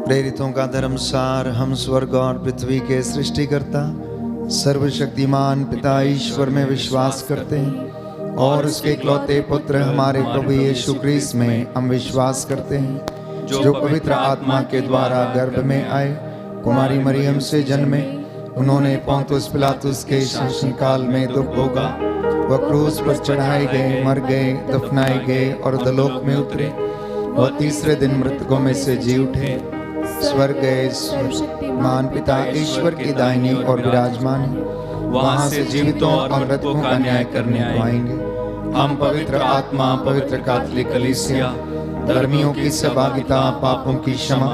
प्रेरितों का धर्मसार, हम स्वर्ग और पृथ्वी के सृष्टिकर्ता सर्वशक्तिमान पिता ईश्वर में विश्वास करते हैं और उसके इकलौते पुत्र हमारे प्रभु यीशु क्रिस्त में हम विश्वास करते हैं, जो पवित्र आत्मा के द्वारा गर्भ में आए, कुमारी मरियम से जन्मे, उन्होंने पोंतुस पिलातुस के शासनकाल में दुख भोगा, वह क्रूस पर चढ़ाए गए, मर गए, दफनाए गए और अधोलोक में उतरे, वह तीसरे दिन मृतकों में से जी उठे, स्वर्ग गए, मान पिता ईश्वर की दाहिनी और विराजमान है, वहां से जीवितों और मृतकों का न्याय करने आएंगे। हम पवित्र आत्मा, पवित्र कैथोलिक कलीसिया, धर्मियों की सहभागिता, पापों की क्षमा,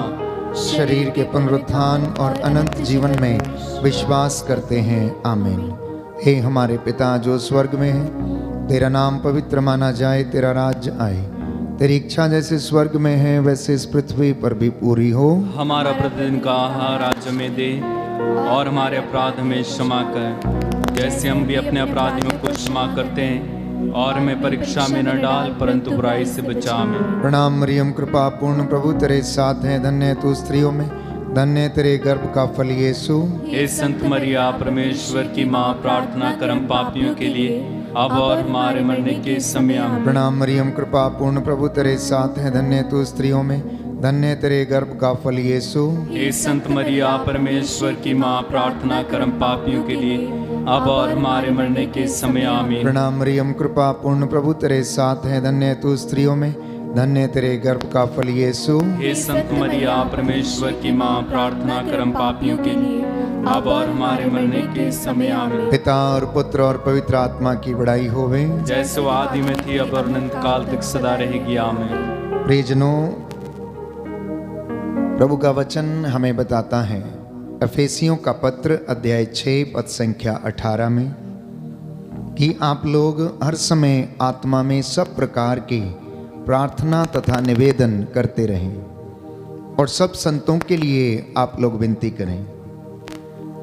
शरीर के पुनरुत्थान और अनंत जीवन में विश्वास करते हैं। आमीन। हे हमारे पिता जो स्वर्ग में है, तेरा नाम पवित्र माना जाए, तेरा राज्य आए, तेरी इच्छा जैसे स्वर्ग में है वैसे इस पृथ्वी पर भी पूरी हो। हमारा प्रतिदिन का आहार आज हमें दे और हमारे अपराध हमें क्षमा कर, जैसे हम भी अपने अपराधियों को क्षमा करते हैं, और हमें परीक्षा में न डाल परंतु बुराई से बचा हमें। प्रणाम मरियम, कृपा पूर्ण प्रभु तेरे साथ है, धन्य तू स्त्रियों में, धन्य तेरे गर्भ का फल यीशु। हे संत मरिया परमेश्वर की माँ, प्रार्थना कर हम पापियों के लिए अब और हमारे मरने के समय आमीन। प्रणाम मरियम, कृपा पूर्ण प्रभु तेरे साथ है, धन्य तू स्त्रियों में, धन्य तेरे गर्भ का फल यीशु। हे संत मरिया परमेश्वर की माँ, प्रार्थना कर हम पापियों के लिए अब और हमारे मरने के समय आमीन। प्रणाम मरियम, कृपा पूर्ण प्रभु तेरे साथ है, धन्य तू स्त्रियों में, धन्य तेरे गर्भ का फल यीशु। हे संत मरिया परमेश्वर की माँ, प्रार्थना कर हम पापियों के लिए अब और हमारे मरने के समय आमीन। पिता और पुत्र और पवित्र आत्मा की बड़ाई होवे, जैसे वो आदि में थी अब और अनंत काल तक सदा रहेगी। आमीन। प्रियजनों, प्रभु का वचन हमें बताता है एफेसियों का पत्र अध्याय 6 पद संख्या 18 में कि आप लोग हर समय आत्मा में सब प्रकार की प्रार्थना तथा निवेदन करते रहें और सब संतों के लिए आप लोग विनती करें।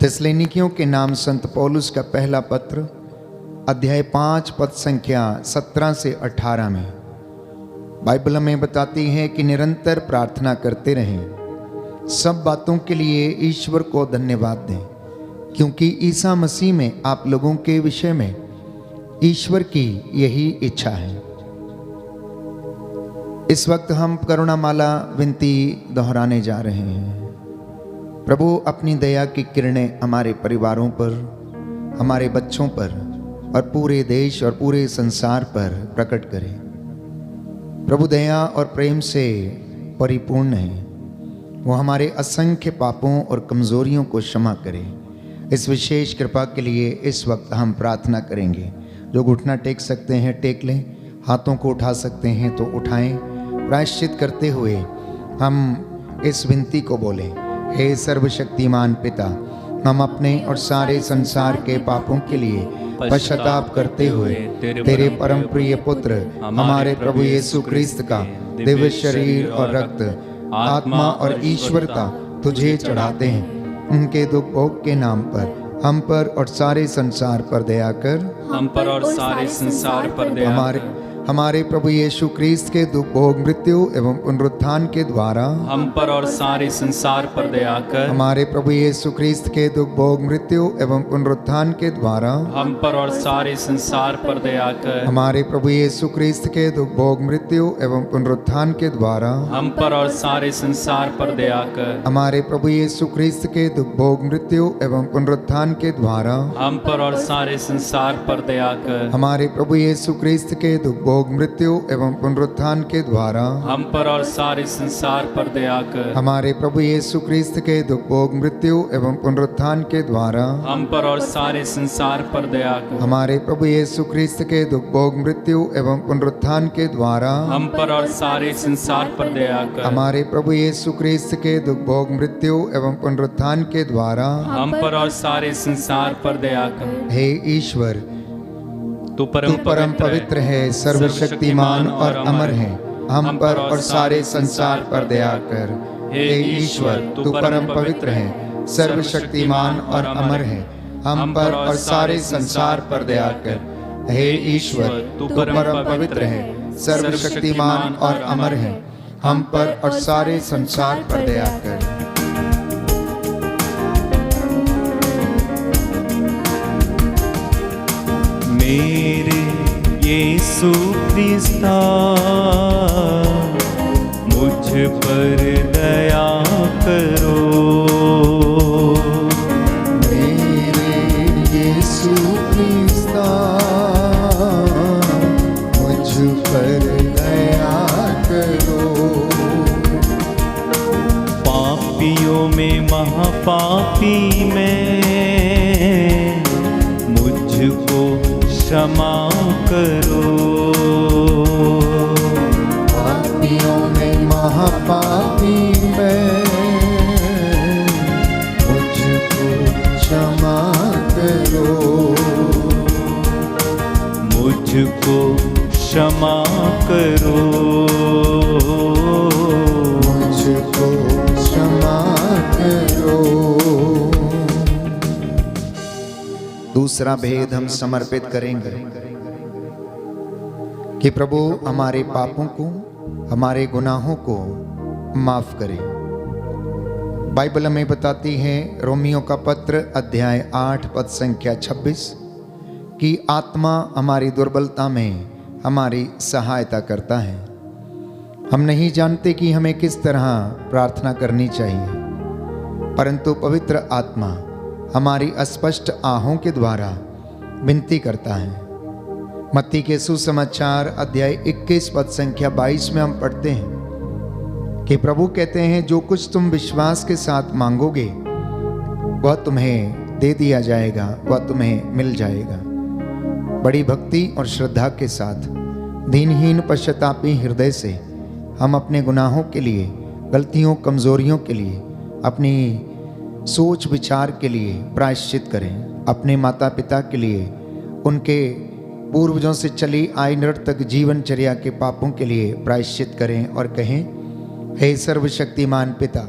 थिस्सलुनीकियों के नाम संत पौलुस का पहला पत्र अध्याय 5 पद संख्या 17 से 18 में बाइबल हमें बताती है कि निरंतर प्रार्थना करते रहें, सब बातों के लिए ईश्वर को धन्यवाद दें, क्योंकि ईसा मसीह में आप लोगों के विषय में ईश्वर की यही इच्छा है। इस वक्त हम करुणामाला विनती दोहराने जा रहे हैं। प्रभु अपनी दया की किरणें हमारे परिवारों पर, हमारे बच्चों पर और पूरे देश और पूरे संसार पर प्रकट करें। प्रभु दया और प्रेम से परिपूर्ण है, वो हमारे असंख्य पापों और कमजोरियों को क्षमा करे। इस विशेष कृपा के लिए इस वक्त हम प्रार्थना करेंगे। जो घुटना टेक सकते हैं टेक लें, हाथों को उठा सकते हैं तो उठाएं। प्रायश्चित करते हुए हम इस विनती को बोलें, हे सर्वशक्तिमान पिता, हम अपने और सारे संसार के पापों के लिए पश्चाताप करते हुए तेरे परम प्रिय पुत्र हमारे प्रभु यीशु क्रिस्त का दिव्य शरीर और रक्त, आत्मा और ईश्वरता तुझे चढ़ाते हैं। उनके दुख भोग के नाम पर हम पर और सारे संसार पर दया कर। हम पर और सारे संसार पर दया कर। हमारे प्रभु यीशु क्रिस्त के दुख भोग, मृत्यु एवं पुनरुत्थान के द्वारा हम पर और सारे संसार पर दया कर। हमारे प्रभु यीशु क्रिस्त के दुख भोग, मृत्यु एवं पुनरुत्थान के द्वारा हम पर और सारे संसार पर दया कर। हमारे प्रभु यीशु क्रिस्त के दुख भोग, मृत्यु एवं पुनरुत्थान के द्वारा हम पर और सारे संसार पर दया कर। हमारे प्रभु यीशु क्रिस्त के दुख भोग, मृत्यु एवं पुनरुत्थान के द्वारा हम पर और सारे संसार पर दया कर। हमारे प्रभु यीशु क्रिस्त के दुख भोग, मृत्यु एवं पुनरुत्थान के द्वारा हम पर और सारे संसार पर दया कर। हमारे प्रभु यीशु क्रिस्त के दुख भोग, मृत्यु एवं पुनरुत्थान के द्वारा हम पर और सारे संसार पर दया कर। हमारे प्रभु यीशु क्रिस्त के दुख भोग, मृत्यु एवं पुनरुत्थान के द्वारा हम पर और सारे संसार पर दया कर। हमारे प्रभु यीशु क्रिस्त के दुख भोग, मृत्यु एवं पुनरुत्थान के द्वारा हम पर और सारे संसार पर दया कर। हे ईश्वर, तू परम पवित्र है, सर्वशक्तिमान और अमर है, हम पर और सारे संसार पर दया कर। हे ईश्वर, तू परम पवित्र है, सर्वशक्तिमान और अमर है, हम पर और सारे संसार पर दया कर। हे ईश्वर, तू परम पवित्र है, सर्वशक्तिमान और अमर है, हम पर और सारे संसार पर दया कर। मेरे यीशु ख्रिस्ता मुझ पर दया करो। मेरे यीशु ख्रिस्ता मुझ पर दया करो। पापियों में महापापी में मुझको क्षमा करो। पापियों में महापापी में मुझको क्षमा करो। मुझको क्षमा करो। मुझको क्षमा करो। दूसरा भेद हम समर्पित करेंगे कि प्रभु हमारे पापों को, हमारे गुनाहों को माफ करे। बाइबल हमें बताती है, रोमियो का पत्र अध्याय 8 पद संख्या 26, कि आत्मा हमारी दुर्बलता में हमारी सहायता करता है। हम नहीं जानते कि हमें किस तरह प्रार्थना करनी चाहिए, परंतु पवित्र आत्मा हमारी अस्पष्ट आहों के द्वारा विनती करता है। मत्ती के सुसमाचार अध्याय 21 पद संख्या 22 में हम पढ़ते हैं कि प्रभु कहते हैं, जो कुछ तुम विश्वास के साथ मांगोगे वह तुम्हें दे दिया जाएगा, वह तुम्हें मिल जाएगा। बड़ी भक्ति और श्रद्धा के साथ दीनहीन पश्चातापी हृदय से हम अपने गुनाहों के लिए, गलतियों, कमजोरियों के लिए, अपनी सोच विचार के लिए प्रायश्चित करें। अपने माता पिता के लिए, उनके पूर्वजों से चली आई निरर्थक जीवनचर्या के पापों के लिए प्रायश्चित करें और कहें, हे सर्वशक्तिमान पिता,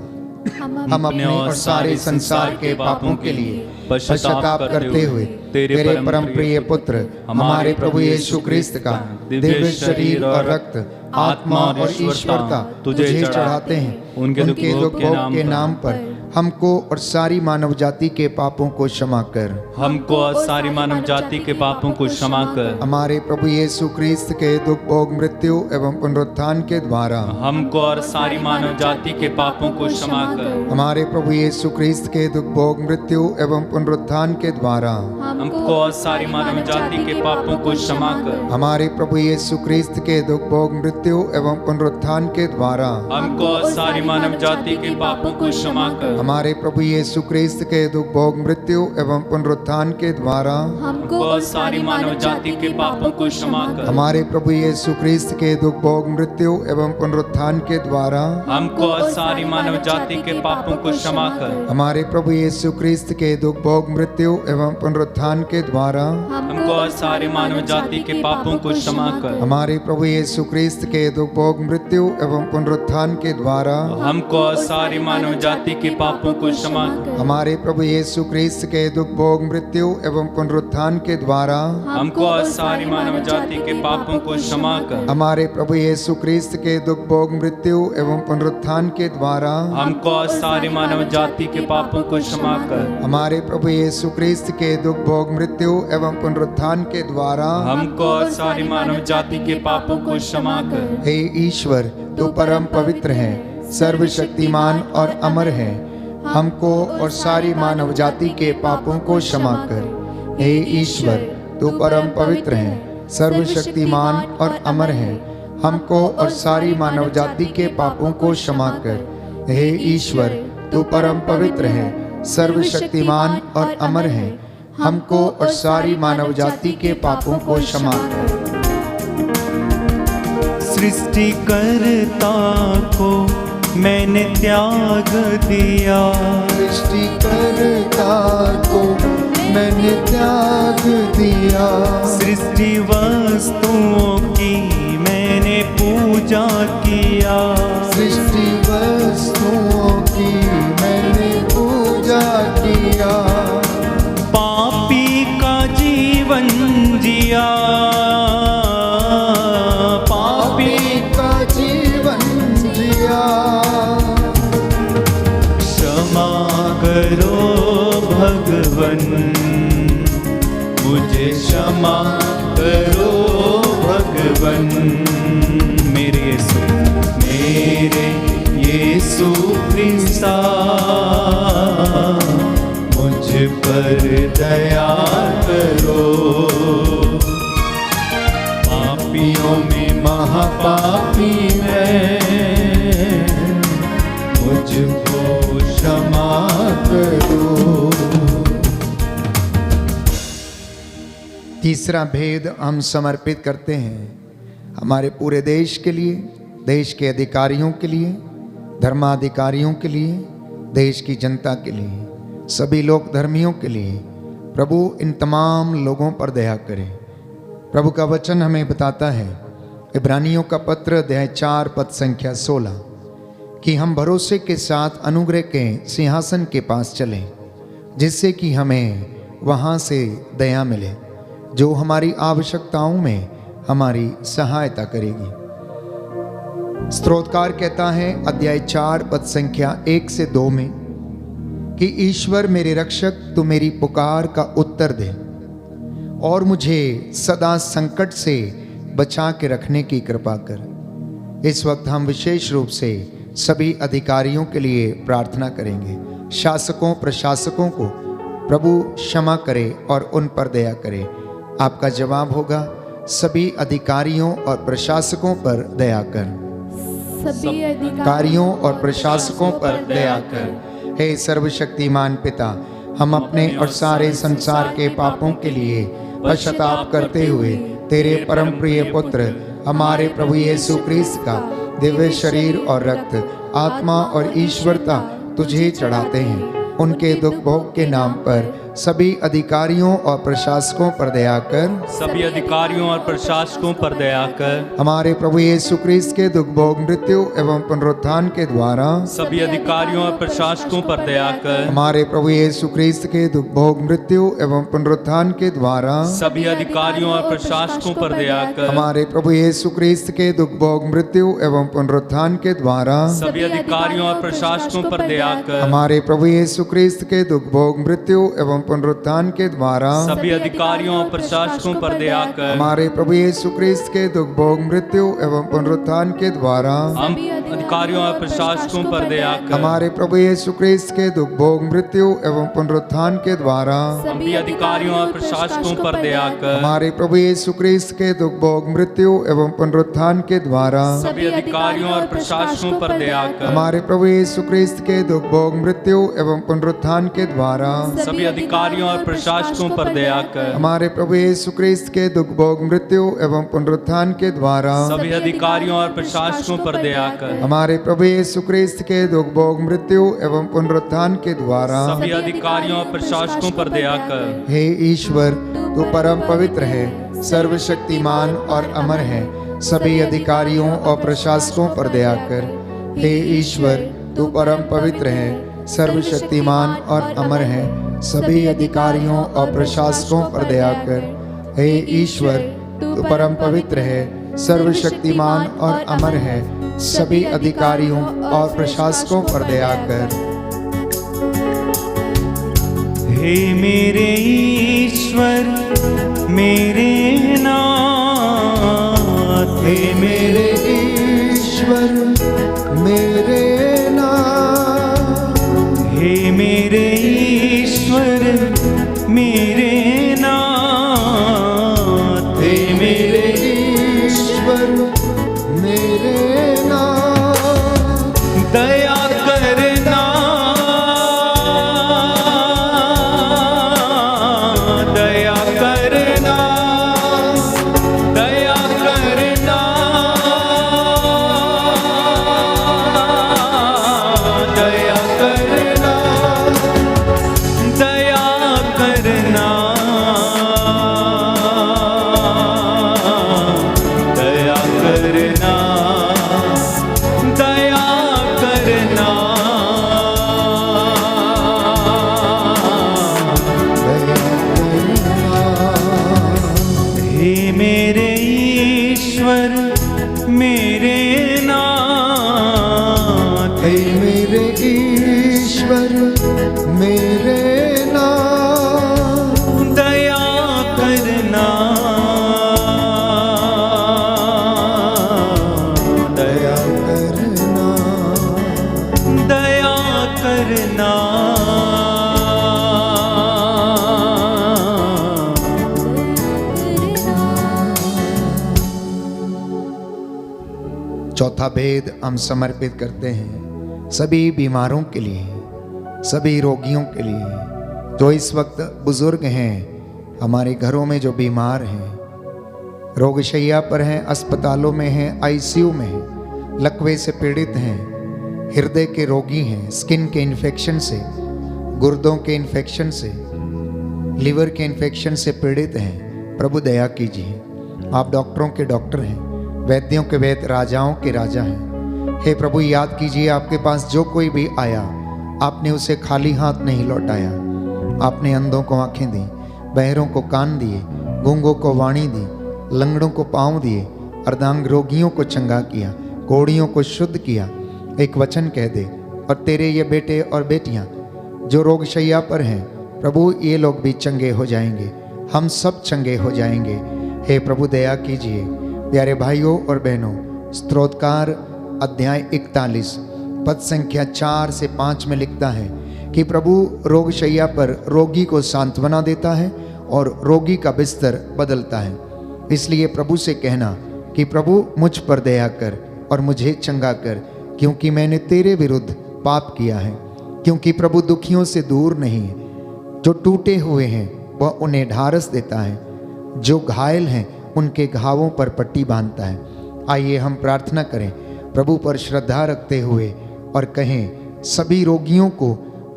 हम अपने और सारे संसार के पापों के लिए पश्चाताप करते हुए तेरे परम प्रिय पुत्र हमारे प्रभु यीशु ख्रिस्त का दिव्य शरीर और रक्त, आत्मा और ईश्वरता तुझे चढ़ाते हैं। उनके दुख भोग के नाम पर हमको और सारी मानव जाति के पापों को क्षमा कर। हमको और सारी मानव जाति के पापों को क्षमा कर। हमारे प्रभु यीशु ख्रिस्त के दुख भोग, मृत्यु एवं पुनरुत्थान के द्वारा हमको और सारी मानव जाति के पापों को क्षमा कर। हमारे प्रभु यीशु ख्रिस्त के दुख भोग, मृत्यु एवं पुनरुत्थान के द्वारा हमको और सारी मानव जाति के पापों को क्षमा कर। हमारे प्रभु यीशु ख्रिस्त के दुख भोग, मृत्यु एवं पुनरुत्थान के द्वारा हमको और सारी मानव जाति के पापों को क्षमा कर। हमारे प्रभु यीशु ख्रिस्त के दुख भोग, मृत्यु एवं पुनरुत्थान के द्वारा हमको और सारी मानव जाति के पापों को क्षमा कर। हमारे प्रभु यीशु ख्रिस्त के दुख भोग, मृत्यु एवं पुनरुत्थान के द्वारा हमको और सारी मानव जाति के पापों को क्षमा कर। हमारे प्रभु यीशु ख्रिस्त के दुख भोग, मृत्यु एवं पुनरुत्थान के द्वारा हमको और सारी मानव जाति के पापों को क्षमा कर। हमारे प्रभु यीशु ख्रिस्त के दुख भोग, मृत्यु एवं पुनरुत्थान के द्वारा हमको और सारी मानव जाति के पापों को क्षमा कर। हमारे प्रभु यीशु ख्रिस्त के दुख भोग, मृत्यु एवं पुनरुत्थान के द्वारा हमको और सारी मानव जाति के पापों को क्षमा कर। हमारे प्रभु यीशु ख्रिस्त के दुख भोग, मृत्यु एवं पुनरुत्थान के द्वारा हमको और सारी मानव जाति के पापों को क्षमा कर। हमारे प्रभु यीशु ख्रिस्त के दुख भोग, मृत्यु एवं पुनरुत्थान के द्वारा हमको और सारी मानव जाति के पापों को क्षमा कर। हे ईश्वर, तू परम पवित्र है, सर्वशक्तिमान और अमर है, हमको और सारी मानव जाति के पापों को क्षमा कर। हे ईश्वर, तू परम पवित्र है, सर्वशक्तिमान और अमर है, हमको और सारी मानव जाति के पापों को क्षमा कर। हे ईश्वर, तू परम पवित्र है, सर्वशक्तिमान और अमर है, हमको और सारी मानव जाति के पापों को क्षमा कर। सृष्टिकर्ता को मैंने त्याग दिया, सृष्टिकर्ता को मैंने त्याग दिया, सृष्टि वस्तुओं की मैंने पूजा किया, सृष्टि वस्तुओं की मैंने पूजा किया, पापी का जीवन जिया, पापी का जीवन जिया, करो भगवन, मुझे क्षमा करो भगवन। मेरे यीशु ख्रिस्ता, मुझ पर दया करो। पापियों में महापापी मैं, मुझको क्षमा करो। तीसरा भेद हम समर्पित करते हैं हमारे पूरे देश के लिए, देश के अधिकारियों के लिए, धर्माधिकारियों के लिए, देश की जनता के लिए, सभी लोग धर्मियों के लिए। प्रभु इन तमाम लोगों पर दया करें। प्रभु का वचन हमें बताता है, इब्रानियों का पत्र अध्याय 4 पद संख्या 16, कि हम भरोसे के साथ अनुग्रह के सिंहासन के पास चलें, जिससे कि हमें वहाँ से दया मिले, जो हमारी आवश्यकताओं में हमारी सहायता करेगी। स्तोत्रकार कहता है अध्याय 4 पद संख्या 1 से 2 में कि ईश्वर मेरे रक्षक, तू मेरी पुकार का उत्तर दे और मुझे सदा संकट से बचा के रखने की कृपा कर। इस वक्त हम विशेष रूप से सभी अधिकारियों के लिए प्रार्थना करेंगे। शासकों प्रशासकों को प्रभु क्षमा करे और उन पर दया करे। आपका जवाब होगा, सभी अधिकारियों और प्रशासकों पर दया कर। सभी अधिकारियों और प्रशासकों पर दया कर। हे सर्वशक्तिमान पिता, हम अपने और सारे संसार के पापों के लिए पश्चाताप करते हुए तेरे परम प्रिय पुत्र हमारे प्रभु यीशु ख्रिस्त का दिव्य शरीर और रक्त, आत्मा और ईश्वरता तुझे चढ़ाते हैं। उनके दुख भोग के नाम पर सभी अधिकारियों और प्रशासकों पर दया कर। सभी अधिकारियों और प्रशासकों पर दया कर। हमारे प्रभु यीशु ख्रिस्त के दुख भोग, मृत्यु एवं पुनरुत्थान के द्वारा सभी अधिकारियों और प्रशासकों पर दया कर। हमारे प्रभु यीशु ख्रिस्त के दुख भोग, मृत्यु एवं पुनरुत्थान के द्वारा सभी अधिकारियों और प्रशासकों पर दया कर। हमारे प्रभु यीशु ख्रिस्त के दुख भोग, मृत्यु एवं पुनरुत्थान के द्वारा सभी अधिकारियों और प्रशासकों पर दया कर। हमारे प्रभु यीशु ख्रिस्त के दुख भोग, मृत्यु एवं पुनरुत्थान के द्वारा सभी अधिकारियों और प्रशासकों पर दया कर। हमारे प्रभु यीशु ख्रिस्त के दुख भोग, मृत्यु एवं पुनरुत्थान के द्वारा हम अधिकारियों और प्रशासकों पर दया कर। हमारे प्रभु यीशु ख्रिस्त के दुख भोग, मृत्यु एवं पुनरुत्थान के द्वारा सभी अधिकारियों और प्रशासकों पर दया कर। हमारे प्रभु यीशु ख्रिस्त के दुख भोग, मृत्यु एवं पुनरुत्थान के द्वारा सभी अधिकारियों और प्रशासकों पर दया कर। हमारे प्रभु यीशु ख्रिस्त के दुख भोग, मृत्यु एवं पुनरुत्थान के द्वारा सभी अधिकारियों और प्रशासकों पर दया कर। हमारे प्रभु यीशु ख्रिस्त के दुख भोग, मृत्यु एवं पुनरुत्थान के द्वारा सभी अधिकारियों और प्रशासकों पर दया कर। हमारे प्रभु यीशु ख्रिस्त के दुख भोग, मृत्यु एवं पुनरुत्थान के द्वारा सभी अधिकारियों और प्रशासकों पर दया कर। हे ईश्वर, तू परम पवित्र है, सर्वशक्तिमान और अमर है। सभी अधिकारियों और प्रशासकों पर दया कर। हे ईश्वर, तू परम पवित्र है, सर्वशक्तिमान और अमर है। सभी अधिकारियों और प्रशासकों पर दया कर। हे ईश्वर, तू परम पवित्र है, सर्वशक्तिमान और अमर है। सभी अधिकारियों और प्रशासकों पर दया कर। हे मेरे ईश्वर, मेरे नाथ, हे मेरे ईश्वर, मेरे नाथ, हे मेरे ईश्वर, मेरे नाथ, हे मेरे ईश्वर, मेरे नाथ, दया करना, दया करना, दया करना, दया करना, दया करना, दया करना, दया करना, हे मेरे ईश्वर, मेरे नाथ, हे मेरे ईश्वर, ईश्वर मेरे नाम दया करना, दया करना, दया करना। चौथा भेद हम समर्पित करते हैं सभी बीमारों के लिए, सभी रोगियों के लिए जो इस वक्त बुजुर्ग हैं, हमारे घरों में जो बीमार हैं, रोगशैया पर हैं, अस्पतालों में हैं, आईसीयू में हैं, लकवे से पीड़ित हैं, हृदय के रोगी हैं, स्किन के इन्फेक्शन से, गुर्दों के इन्फेक्शन से, लिवर के इन्फेक्शन से पीड़ित हैं। प्रभु दया कीजिए। आप डॉक्टरों के डॉक्टर हैं, वैद्यों के वैद्य, राजाओं के राजा हैं। हे प्रभु, याद कीजिए आपके पास जो कोई भी आया, आपने उसे खाली हाथ नहीं लौटाया। आपने अंधों को आंखें दी, बहरों को कान दिए, गूंगों को वाणी दी, लंगड़ों को पांव दिए, अर्धांग रोगियों को चंगा किया, कोढ़ियों को शुद्ध किया। एक वचन कह दे और तेरे ये बेटे और बेटियां जो रोगशैया पर हैं, प्रभु ये लोग भी चंगे हो जाएंगे, हम सब चंगे हो जाएंगे। हे प्रभु दया कीजिए। प्यारे भाइयों और बहनों, स्तोत्रकार अध्याय 41 पद संख्या 4 से 5 में लिखता है कि प्रभु रोगशैया पर रोगी को सांत्वना देता है और रोगी का बिस्तर बदलता है। इसलिए प्रभु से कहना कि प्रभु मुझ पर दया कर और मुझे चंगा कर, क्योंकि मैंने तेरे विरुद्ध पाप किया है। क्योंकि प्रभु दुखियों से दूर नहीं है, जो टूटे हुए हैं वह उन्हें ढारस देता है, जो घायल हैं उनके घावों पर पट्टी बांधता है। आइए हम प्रार्थना करें प्रभु पर श्रद्धा रखते हुए और कहें, सभी रोगियों को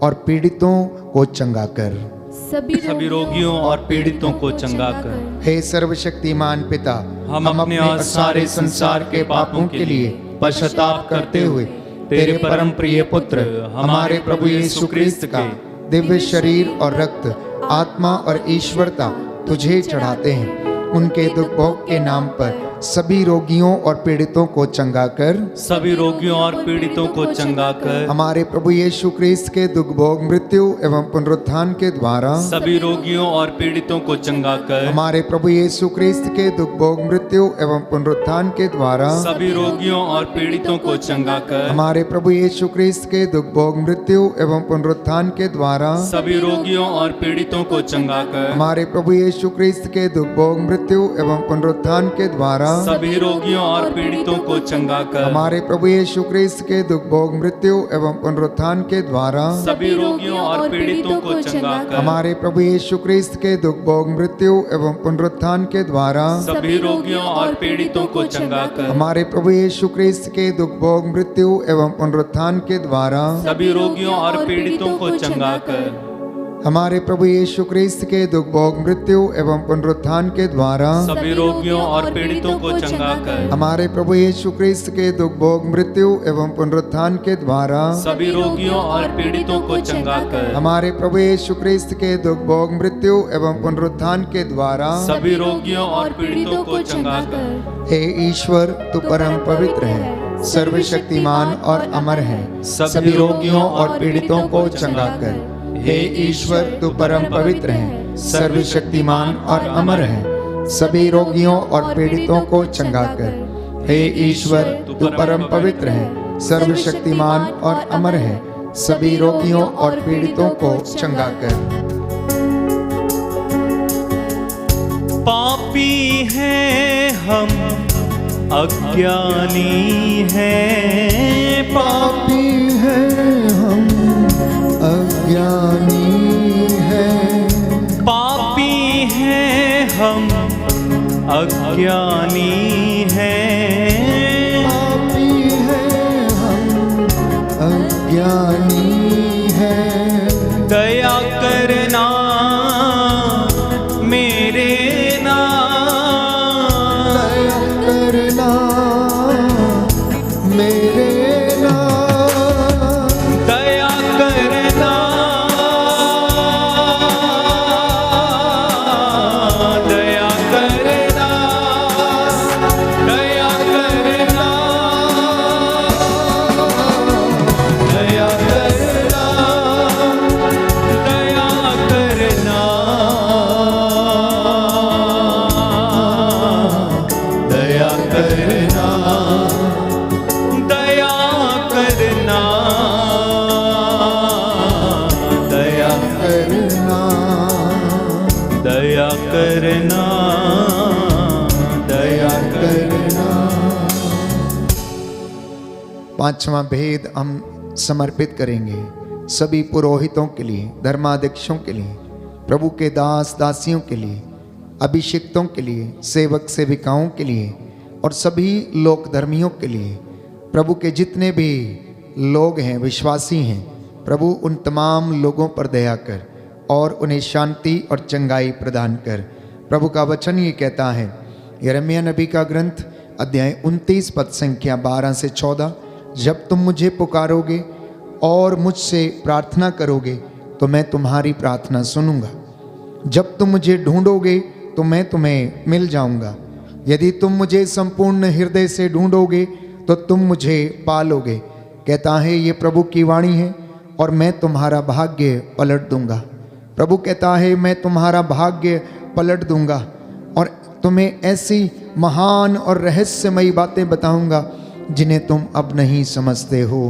और पीड़ितों को चंगा कर, सभी रोगियों और पीड़ितों को चंगा कर। हे सर्वशक्तिमान पिता, हम अपने और सारे संसार के पापों के लिए पश्चाताप करते हुए तेरे परम प्रिय पुत्र हमारे प्रभु यीशु ख्रिस्त का दिव्य शरीर और रक्त, आत्मा और ईश्वरता तुझे चढ़ाते हैं। उनके दुख भोग के नाम पर सभी रोगियों और पीड़ितों को चंगा कर, सभी रोगियों और पीड़ितों को चंगा कर। हमारे प्रभु यीशु ख्रिस्त के दुख भोग, मृत्यु एवं पुनरुत्थान के द्वारा सभी रोगियों और पीड़ितों को चंगा कर। हमारे प्रभु यीशु ख्रिस्त के दुख भोग, मृत्यु एवं पुनरुत्थान के द्वारा सभी रोगियों और पीड़ितों को चंगा कर। हमारे प्रभु यीशु ख्रिस्त के दुख भोग, मृत्यु एवं पुनरुत्थान के द्वारा सभी रोगियों और पीड़ितों को चंगा कर। हमारे प्रभु यीशु ख्रिस्त के दुख भोग, मृत्यु एवं पुनरुत्थान के द्वारा सभी रोगियों और पीड़ितों को चंगा कर। हमारे प्रभु यीशु ख्रिस्त के दुख भोग, मृत्यु एवं पुनरुत्थान के द्वारा सभी रोगियों और पीड़ितों को चंगा कर। हमारे प्रभु यीशु ख्रिस्त के दुख भोग, मृत्यु एवं पुनरुत्थान के द्वारा सभी रोगियों और पीड़ितों को चंगा कर। हमारे प्रभु यीशु ख्रिस्त के दुख भोग, मृत्यु एवं पुनरुत्थान के द्वारा सभी रोगियों और पीड़ितों को चंगा कर। हमारे प्रभु यीशु ख्रिस्त के दुख भोग, मृत्यु एवं पुनरुत्थान के द्वारा सभी रोगियों और पीड़ितों को चंगा कर। हमारे प्रभु यीशु ख्रिस्त के दुख भोग, मृत्यु एवं पुनरुत्थान के द्वारा सभी रोगियों और पीड़ितों को चंगा कर। हमारे प्रभु यीशु ख्रिस्त के दुख भोग, मृत्यु एवं पुनरुत्थान के द्वारा सभी रोगियों और पीड़ितों को चंगा कर। हे ईश्वर, तू परम पवित्र है, सर्वशक्तिमान और अमर है, सभी रोगियों और पीड़ितों को चंगा कर। हे ईश्वर, तू परम पवित्र है, सर्वशक्तिमान और अमर है, सभी रोगियों और पीड़ितों को चंगा कर। हे ईश्वर, तू परम पवित्र है, सर्वशक्तिमान और अमर है, सभी रोगियों और पीड़ितों को चंगा कर। पापी हैं हम, अज्ञानी हैं, पापी हैं हम, अज्ञानी हैं, पापी हैं हम, अज्ञानी हैं, पापी हैं हम, अज्ञानी हैं। दया करना मेरे नाम, दया करना मेरे नाम, दया करना, दया करना, दया करना, दया करना, करना, दया करना। पांचवा भेद हम समर्पित करेंगे सभी पुरोहितों के लिए, धर्माध्यक्षों के लिए, प्रभु के दास दासियों के लिए, अभिषिक्तों के लिए, सेवक सेविकाओं के लिए और सभी लोक धर्मियों के लिए। प्रभु के जितने भी लोग हैं, विश्वासी हैं, प्रभु उन तमाम लोगों पर दया कर और उन्हें शांति और चंगाई प्रदान कर। प्रभु का वचन ये कहता है, यिर्मयाह नबी का ग्रंथ अध्याय 29 पद संख्या 12 से 14, जब तुम मुझे पुकारोगे और मुझसे प्रार्थना करोगे तो मैं तुम्हारी प्रार्थना सुनूंगा। जब तुम मुझे ढूंढोगे तो मैं तुम्हें मिल जाऊंगा। यदि तुम मुझे संपूर्ण हृदय से ढूंढोगे तो तुम मुझे पालोगे। कहता है ये प्रभु की वाणी है और मैं तुम्हारा भाग्य पलट दूंगा। प्रभु कहता है मैं तुम्हारा भाग्य पलट दूंगा और तुम्हें ऐसी महान और रहस्यमयी बातें बताऊंगा जिन्हें तुम अब नहीं समझते हो।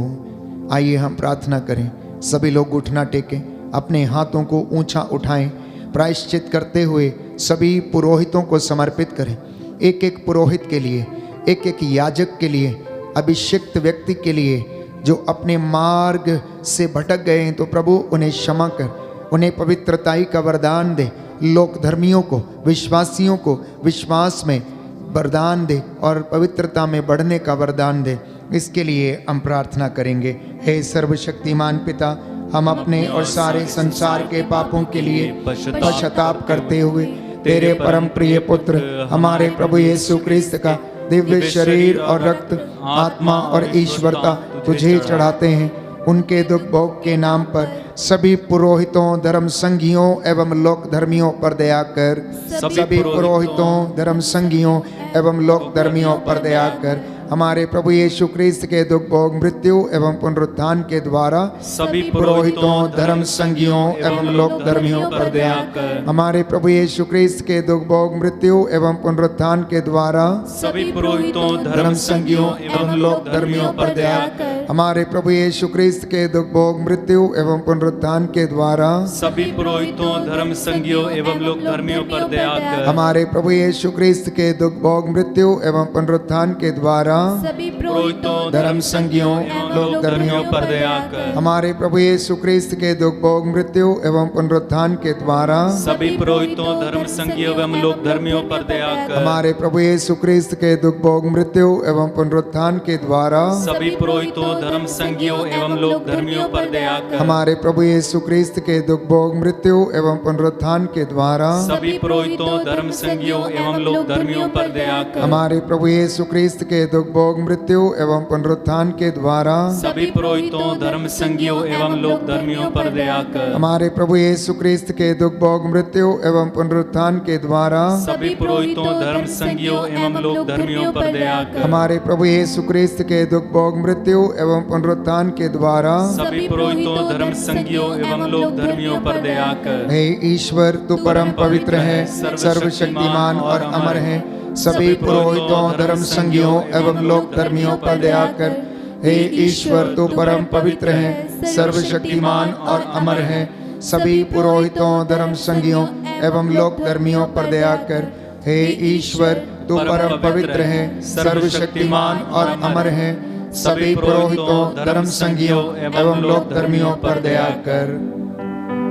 आइए हम प्रार्थना करें। सभी लोग घुटना टेकें, अपने हाथों को ऊंचा उठाएं, प्रायश्चित करते हुए सभी पुरोहितों को समर्पित करें। एक एक पुरोहित के लिए, एक एक याजक के लिए, अभिषिक्त व्यक्ति के लिए जो अपने मार्ग से भटक गए हैं, तो प्रभु उन्हें क्षमा कर, उन्हें पवित्रताई का वरदान दे। लोक धर्मियों को, विश्वासियों को विश्वास में वरदान दे और पवित्रता में बढ़ने का वरदान दे। इसके लिए हम प्रार्थना करेंगे। हे सर्वशक्तिमान पिता, हम अपने और सारे संसार के पापों के लिए पश्चाताप करते हुए तेरे परम प्रिय पुत्र हमारे प्रभु यीशु क्रिस्त का दिव्य शरीर और रक्त, आत्मा और ईश्वरता तुझे चढ़ाते हैं। उनके दुख भोग के नाम पर सभी पुरोहितों, धर्म संघियों एवं लोक धर्मियों पर दया कर। सभी पुरोहितों, धर्म संघियों एवं लोक धर्मियों पर दया कर। हमारे प्रभु यीशु क्रिस्त के दुख भोग, मृत्यु एवं पुनरुत्थान के द्वारा सभी पुरोहितों, धर्म संघियों एवं लोक धर्मियों पर दया कर। हमारे प्रभु यीशु क्रिस्त के दुख भोग, मृत्यु एवं पुनरुत्थान के द्वारा सभी पुरोहितों, धर्म संघियों एवं लोक धर्मियों पर दया कर। हमारे प्रभु यीशु क्रिस्त के दुख भोग, मृत्यु एवं पुनरुत्थान के द्वारा सभी पुरोहितों, धर्म संघियों एवं लोक धर्मियों पर दया कर। हमारे प्रभु यीशु क्रिस्त के दुख भोग, मृत्यु एवं पुनरुत्थान के द्वारा सभी पुरोहितों, धर्म संघियों एवं लोक धर्मियों पर दया कर। हमारे प्रभु यीशु क्रिस्त के दुख भोग, मृत्यु एवं पुनरुत्थान के द्वारा सभी पुरोहितों, धर्म संघियों एवं लोक धर्मियों पर दया कर। हमारे प्रभु यीशु क्रिस्त के दुख भोग, मृत्यु एवं पुनरुत्थान के द्वारा सभी पुरोहितों, धर्म संघियों एवं लोक धर्मियों पर दया कर। हमारे प्रभु यीशु क्रिस्त के दुख भोग, मृत्यु एवं पुनरुत्थान के द्वारा सभी पुरोहितों, धर्म संघियों एवं लोक धर्मियों पर दया कर। हमारे प्रभु यीशु क्रिस्त के दुख भोग, मृत्यु एवं पुनरुत्थान के द्वारा सभी पुरोहितों, धर्म संघियों एवं लोक धर्मियों पर दया कर। हमारे प्रभु यीशु क्रिस्त के दुख भोग, मृत्यु एवं पुनरुत्थान के द्वारा सभी पुरोहितों, धर्म संघियों एवं लोक धर्मियों पर दया कर। हमारे प्रभु यीशु क्रिस्त के दुख भोग, मृत्यु एवं पुनरुत्थान के द्वारा सभी पुरोहितों, धर्म संघियों एवं लोक धर्मियों पर दया कर। हे ईश्वर, तू परम पवित्र है, सर्वशक्तिमान और अमर है। सभी पुरोहितों, धर्म संघियों एवं लोक धर्मियों पर दया कर। हे ईश्वर, तू परम पवित्र है, सर्वशक्तिमान और अमर है। सभी पुरोहितों, धर्म संघियों एवं लोक धर्मियों पर दया कर। हे ईश्वर, तू परम पवित्र है, सर्वशक्तिमान और अमर है। सभी पुरोहितों, धर्म संघियों एवं लोक धर्मियों पर दया कर।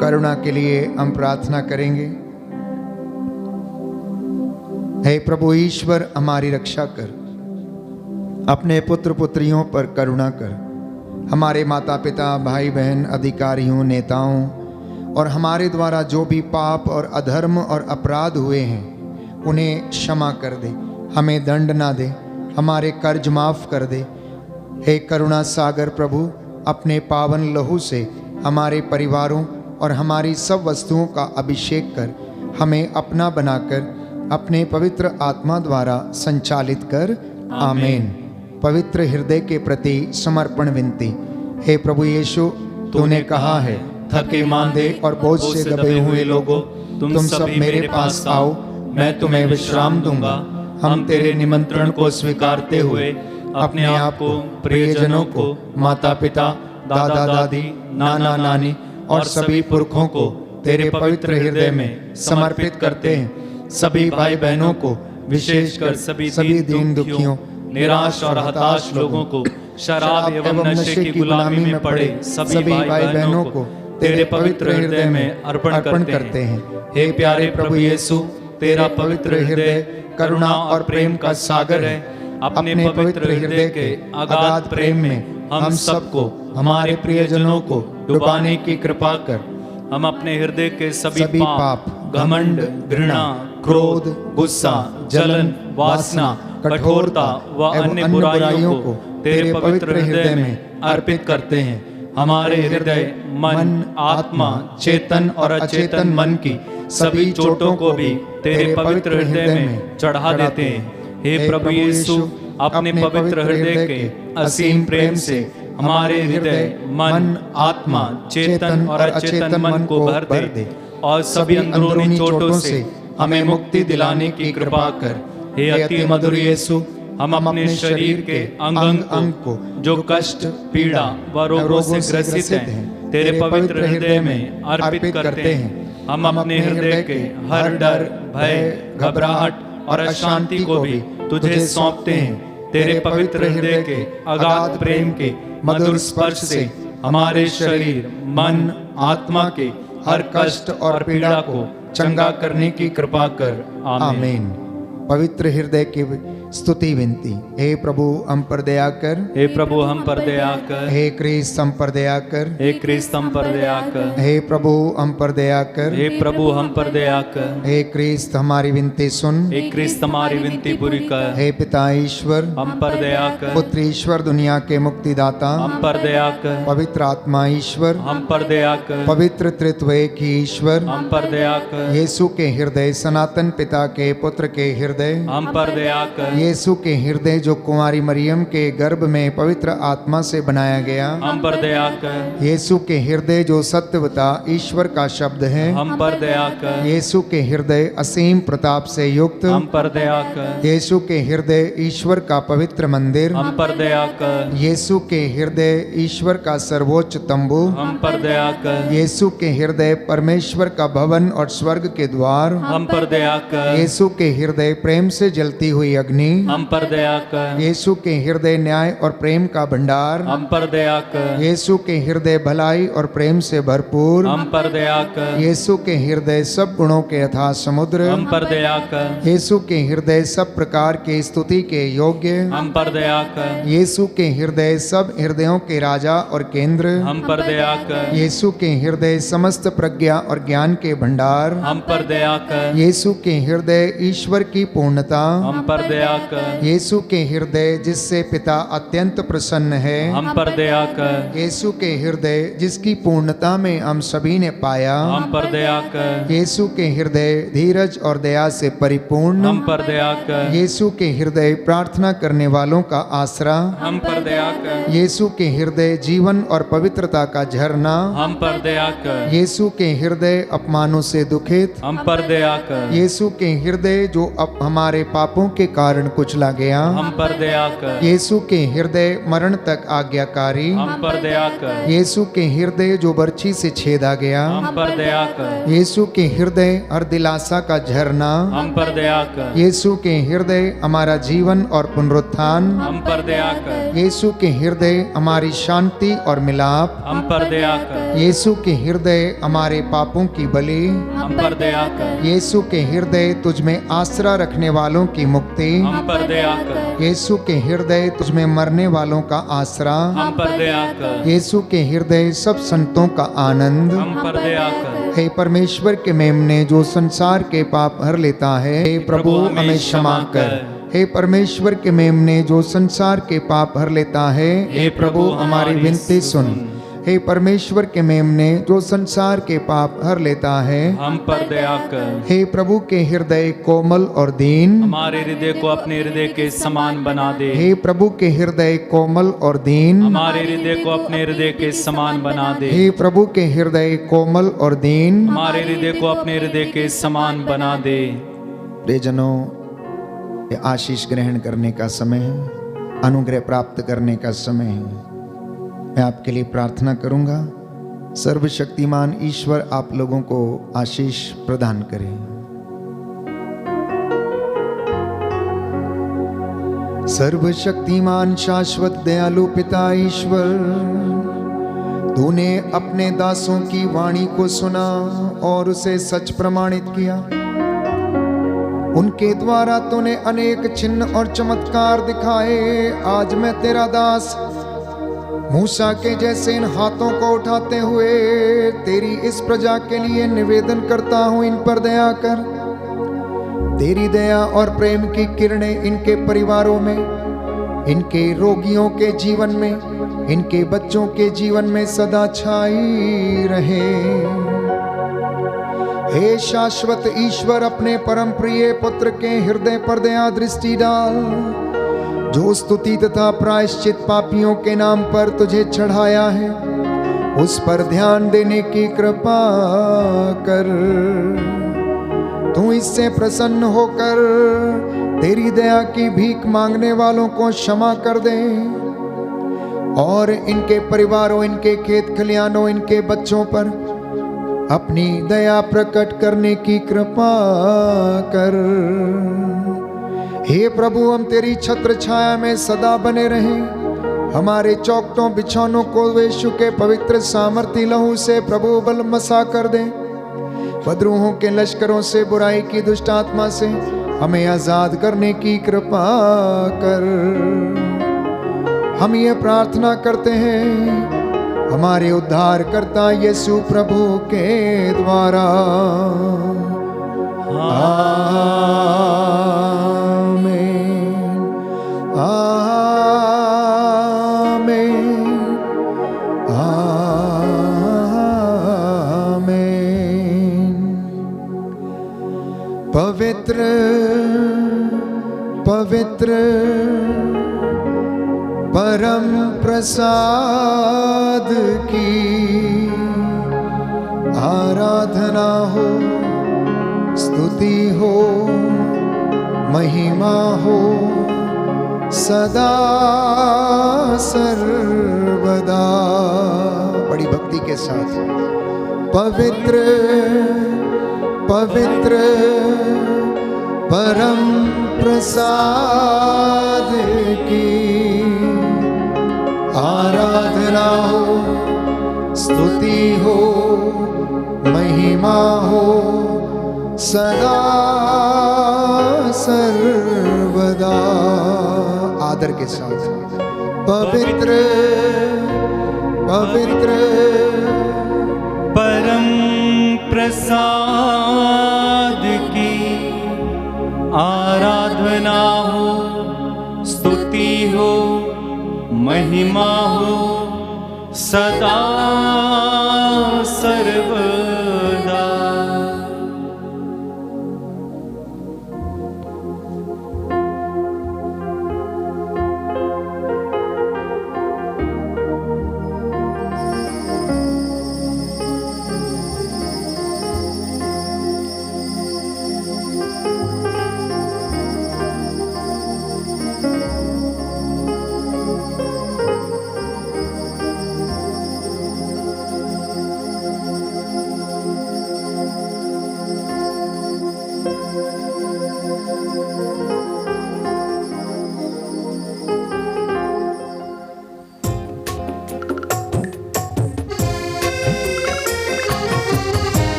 करुणा के लिए हम प्रार्थना करेंगे। हे प्रभु ईश्वर, हमारी रक्षा कर, अपने पुत्र पुत्रियों पर करुणा कर। हमारे माता पिता, भाई बहन, अधिकारियों, नेताओं और हमारे द्वारा जो भी पाप और अधर्म और अपराध हुए हैं उन्हें क्षमा कर दे, हमें दंड ना दे, हमारे कर्ज माफ कर दे। हे करुणा सागर प्रभु, अपने पावन लहू से हमारे परिवारों और हमारी सब वस्तुओं का अभिषेक कर, हमें अपना बनाकर अपने पवित्र आत्मा द्वारा संचालित कर। आमीन। पवित्र हृदय के प्रति समर्पण विनती। हे प्रभु यीशु, तूने कहा है, थके मांदे और बोझ से दबे हुए लोगों, तुम सब मेरे पास आओ, मैं तुम्हें विश्राम दूंगा। हम तेरे निमंत्रण को स्वीकारते हुए अपने आप को, प्रियजनों को, माता पिता, दादा दादी, नाना नानी और सभी पुरखों को तेरे पवित्र हृदय में समर्पित करते हैं। सभी भाई बहनों को, विशेषकर सभी दीन दुखियों, निराश और हताश लोगों को, शराब एवं नशे की गुलामी में पड़े सभी भाई बहनों को तेरे पवित्र हृदय में अर्पण करते हैं। हे प्यारे प्रभु यीशु, तेरा पवित्र हृदय करुणा और प्रेम का सागर है। अपने पवित्र हृदय के अगाध प्रेम में हम सबको, हमारे प्रियजनों को डुबाने की कृपा कर। हम अपने हृदय के सभी पाप, घमंड, घृणा, क्रोध, गुस्सा, जलन, वासना, कठोरता व अन्य बुराइयों को तेरे पवित्र हृदय में अर्पित करते हैं। हमारे हृदय, मन, आत्मा, चेतन और अचेतन मन की सभी चोटों को भी तेरे पवित्र हृदय में चढ़ा देते हैं। हे प्रभु यीशु, अपने पवित्र हृदय के असीम प्रेम से हमारे हृदय, मन, आत्मा, चेतन और अचेतन मन को भर दे और सभी अंदरूनी चोटों से हमें मुक्ति दिलाने की कृपा कर। हे अति मधुर यीशु, हम अपने शरीर के अंग अंग को जो कष्ट, पीड़ा व रोगों से ग्रसित हैं, तेरे पवित्र हृदय में अर्पित करते हैं। हम अपने हृदय के हर डर, भय, घबराहट और अशांति को भी तुझे सौंपते हैं। तेरे पवित्र हृदय के अगाध प्रेम के मधुर स्पर्श से हमारे शरीर, मन, आत्मा के हर कष्ट और पीड़ा को चंगा करने की कृपा कर। आमीन। पवित्र हृदय की स्तुति विनती। हे प्रभु हम पर दया कर, हे प्रभु हम पर दया कर। हे क्रिस्त हम पर दया कर, हे क्रिस्त हम पर दया कर। हे प्रभु हम पर दया कर, हे प्रभु हम पर दया कर। हे क्रिस्त हमारी विनती सुन, हे क्रिस्त हमारी विनती पूरी कर। हे पिता ईश्वर हम पर दया कर। पुत्र ईश्वर दुनिया के मुक्तिदाता हम पर दया कर। पवित्र आत्मा ईश्वर हम पर दया कर। पवित्र त्रित्व एक ही ईश्वर हम पर दया कर। यीशु के हृदय सनातन पिता के पुत्र के हृदय हम पर दया कर। यीशु के हृदय जो कुंवारी मरियम के गर्भ में पवित्र आत्मा से बनाया गया हम पर दया कर। यीशु के हृदय जो सत्यवता ईश्वर का शब्द है हम पर दया कर। यीशु के हृदय असीम प्रताप से युक्त हम पर दया कर। यीशु के हृदय ईश्वर का पवित्र मंदिर हम पर दया कर। यीशु के हृदय ईश्वर का सर्वोच्च तंबू हम पर दया कर। यीशु के हृदय परमेश्वर का भवन और स्वर्ग के द्वार हम पर दया कर। यीशु के हृदय प्रेम से जलती हुई अग्नि हम पर दया कर। यीशु के हृदय न्याय और प्रेम का भंडार हम पर दया कर। यीशु के हृदय भलाई और प्रेम से भरपूर हम पर दया कर। यीशु के हृदय सब गुणों के अथाह समुद्र हम पर दया कर। यीशु के हृदय सब प्रकार के स्तुति के योग्य हम पर दया कर। यीशु के हृदय सब हृदयों के राजा और केंद्र हम पर दया कर। यीशु के हृदय समस्त प्रज्ञा और ज्ञान के भंडार हम पर दया कर। यीशु के हृदय ईश्वर की पूर्णता हम पर दया कर। यीशु के हृदय जिससे पिता अत्यंत प्रसन्न है हम पर दया कर। यीशु के हृदय जिसकी पूर्णता में हम सभी ने पाया हम पर दया कर। यीशु के हृदय धीरज और दया से परिपूर्ण हम पर दया कर। यीशु के हृदय प्रार्थना करने वालों का आसरा हम पर दया कर। यीशु के हृदय जीवन और पवित्रता का झरना हम पर दया कर। यीशु के हृदय अपमानों से दुखित हम पर दया कर। यीशु के हृदय जो अब हमारे पापों के कारण कुचला गया हम पर दया कर। यीशु के हृदय मरण तक आज्ञाकारी हम पर दया कर। यीशु के हृदय जो बर्छी से छेदा गया हम पर दया कर। यीशु के हृदय हर दिलासा का झरना हम पर दया कर। यीशु के हृदय हमारा जीवन और पुनरुत्थान हम पर दया कर। यीशु के हृदय हमारी शांति और मिलाप हम पर दया कर। यीशु के हृदय हमारे पापों की बलि हम पर दया कर। यीशु के हृदय तुझ में आसरा रखने वालों की मुक्ति हम पर दया कर। यीशु के हृदय तुझ में मरने वालों का आसरा हम पर दया कर। यीशु के हृदय सब संतों का आनंद हम पर दया कर। हे परमेश्वर के मेमने जो संसार के पाप हर लेता है हे प्रभु हमें क्षमा कर। हे परमेश्वर के मेमने जो संसार के पाप हर लेता है हे प्रभु हमारी विनती सुन। हे परमेश्वर के मेमने जो संसार के पाप हर लेता है हम पर दया कर। हे प्रभु के हृदय कोमल और दीन हमारे हृदय को अपने हृदय के समान बना दे। हे प्रभु के हृदय कोमल और दीन हमारे हृदय को अपने हृदय के समान बना दे। हे प्रभु के हृदय कोमल और दीन हमारे हृदय को अपने हृदय के समान बना दे। प्रियजनों, ये आशीष ग्रहण करने का समय है, अनुग्रह प्राप्त करने का समय है। मैं आपके लिए प्रार्थना करूंगा, सर्वशक्तिमान ईश्वर आप लोगों को आशीष प्रदान करे। सर्वशक्तिमान शाश्वत दयालु पिता ईश्वर, तूने अपने दासों की वाणी को सुना और उसे सच प्रमाणित किया। उनके द्वारा तूने अनेक चिन्ह और चमत्कार दिखाए। आज मैं तेरा दास मूसा के जैसे इन हाथों को उठाते हुए तेरी इस प्रजा के लिए निवेदन करता हूं, इन पर दया कर। तेरी दया और प्रेम की किरणें इनके परिवारों में, इनके रोगियों के जीवन में, इनके बच्चों के जीवन में सदा छाई रहे। हे शाश्वत ईश्वर, अपने परम प्रिय पुत्र के हृदय पर दया दृष्टि डाल, जो स्तुति तथा प्रायश्चित पापियों के नाम पर तुझे चढ़ाया है, उस पर ध्यान देने की कृपा कर। तू इससे प्रसन्न होकर तेरी दया की भीख मांगने वालों को क्षमा कर दे और इनके परिवारों, इनके खेत खलियानों, इनके बच्चों पर अपनी दया प्रकट करने की कृपा कर। हे प्रभु, हम तेरी छत्र छाया में सदा बने रहें। हमारे चौखटों बिछौनों को यीशु के पवित्र सामर्थी लहू से प्रभु बलमसा कर दे। बदरूहों के लश्करों से, बुराई की दुष्ट आत्मा से हमें आजाद करने की कृपा कर। हम ये प्रार्थना करते हैं हमारे उद्धारकर्ता यीशु प्रभु के द्वारा। आमीन, आमीन, आमीन। पवित्र पवित्र परम प्रसाद की आराधना हो, स्तुति हो, महिमा हो सदा सर्वदा। बड़ी भक्ति के साथ पवित्र पवित्र परम प्रसाद की आराधना हो, स्तुति हो, महिमा हो सदा सर्वदा। आदर के साथ पवित्र पवित्र परम प्रसाद की आराधना हो, स्तुति हो, महिमा हो सदा सर्वदा।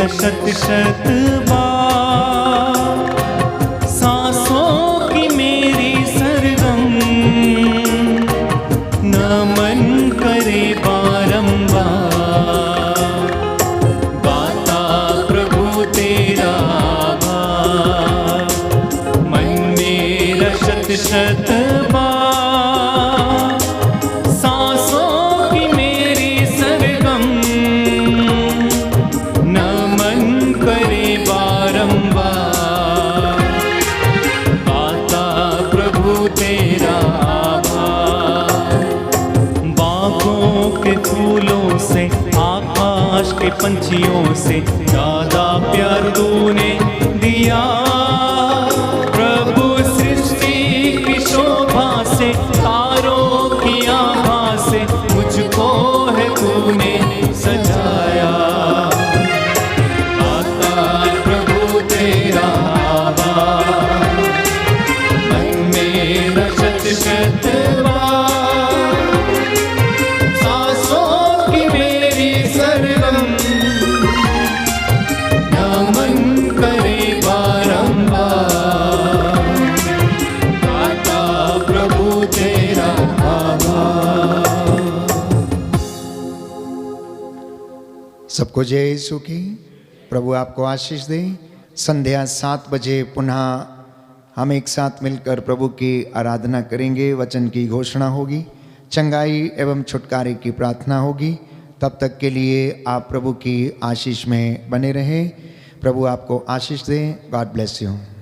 शत शत बार सांसों की मेरी सरगम नमन करे बारंबार। गाता प्रभु तेरा आभार, मन मेरा शत शत बार सांसों की मेरी सरगम नमन करे बारंबार। गाता प्रभु तेरा आभार। बागों के फूलों से, आकाश के पंछियों से ज्यादा प्यार तूने दिया सबको जय यीशु की। प्रभु आपको आशीष दे। संध्या 7 बजे पुनः हम एक साथ मिलकर प्रभु की आराधना करेंगे। वचन की घोषणा होगी, चंगाई एवं छुटकारे की प्रार्थना होगी। तब तक के लिए आप प्रभु की आशीष में बने रहें। प्रभु आपको आशीष दें। God bless you.